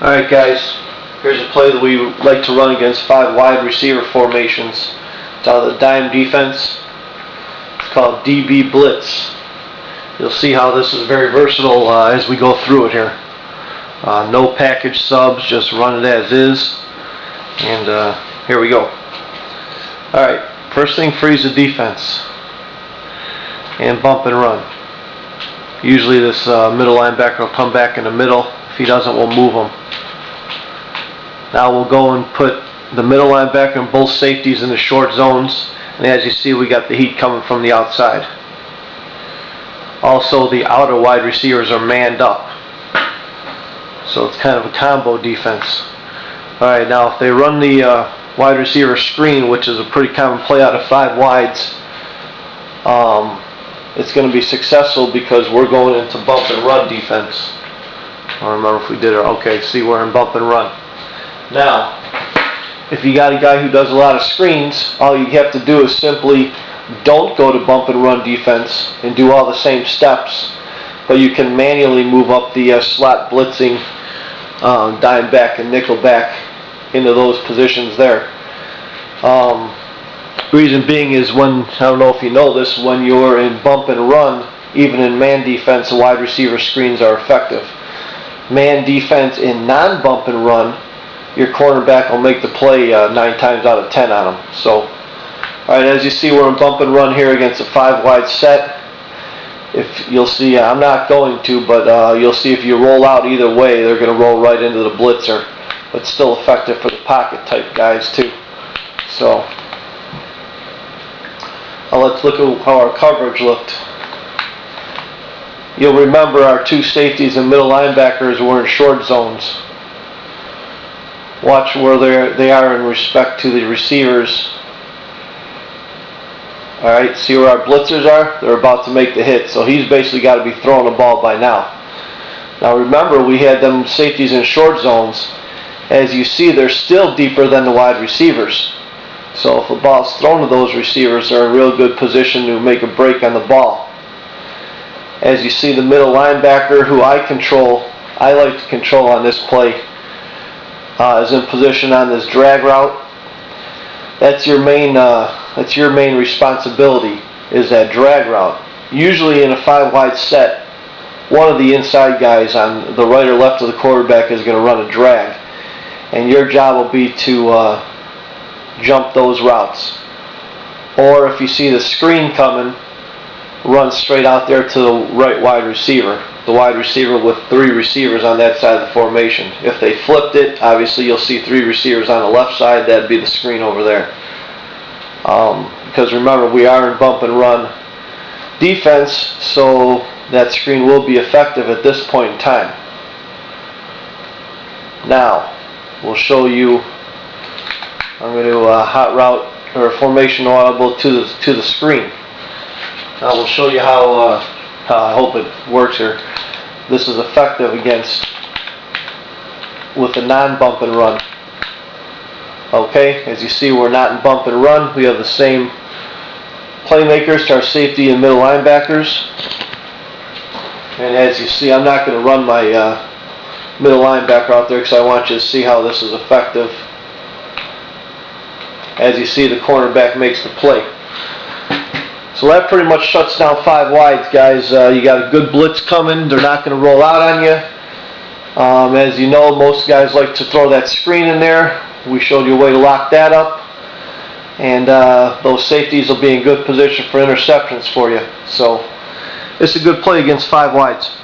Alright guys, here's a play that we like to run against 5 wide receiver formations. It's out of the dime defense. It's called DB Blitz. You'll see how this is very versatile as we go through it here. No package subs, just run it as is. And here we go. Alright, first thing, freeze the defense. And bump and run. Usually this middle linebacker will come back in the middle. If he doesn't, we'll move him. Now we'll go and put the middle linebacker and both safeties in the short zones. And as you see, we got the heat coming from the outside. Also, the outer wide receivers are manned up. So it's kind of a combo defense. Alright, now if they run the wide receiver screen, which is a pretty common play out of 5 wides, it's going to be successful because we're going into bump and run defense. I don't remember if we did it. Okay, see, we're in bump and run. Now, if you got a guy who does a lot of screens, all you have to do is simply don't go to bump and run defense and do all the same steps, but you can manually move up the slot blitzing, dime back and nickel back into those positions there. Reason being is when, I don't know if you know this, when you're in bump and run, even in man defense, the wide receiver screens are effective. Man defense in non-bump and run, your cornerback will make the play 9 times out of 10 on them. So, alright, as you see, we're in bump and run here against a 5 wide set. If you'll see, I'm not going to, but you'll see if you roll out either way, they're going to roll right into the blitzer. But still effective for the pocket type guys too. So, let's look at how our coverage looked. You'll remember our 2 safeties and middle linebackers were in short zones. Watch where they are in respect to the receivers. Alright, see where our blitzers are? They're about to make the hit, so he's basically got to be throwing the ball by now. Now remember, we had them safeties in short zones. As you see, they're still deeper than the wide receivers. So if the ball's thrown to those receivers, they're in a real good position to make a break on the ball. As you see, the middle linebacker, who I like to control on this play, is in position on this drag route. That's your main responsibility, is that drag route. Usually in a 5 wide set, one of the inside guys on the right or left of the quarterback is going to run a drag, and your job will be to jump those routes. Or if you see the screen coming, run straight out there to the right wide receiver. The wide receiver with 3 receivers on that side of the formation. If they flipped it, obviously you'll see 3 receivers on the left side. That'd be the screen over there. Because remember, we are in bump and run defense, so that screen will be effective at this point in time. Now, we'll show you. I'm going to hot route or formation audible to the screen. Now we'll show you how I hope it works here. This is effective with the non-bump and run. Okay, as you see, we're not in bump and run. We have the same playmakers to our safety and middle linebackers. And as you see, I'm not going to run my middle linebacker out there because I want you to see how this is effective. As you see, the cornerback makes the play. So that pretty much shuts down 5 wides, guys. You got a good blitz coming. They're not going to roll out on you. As you know, most guys like to throw that screen in there. We showed you a way to lock that up. And those safeties will be in good position for interceptions for you. So it's a good play against 5 wides.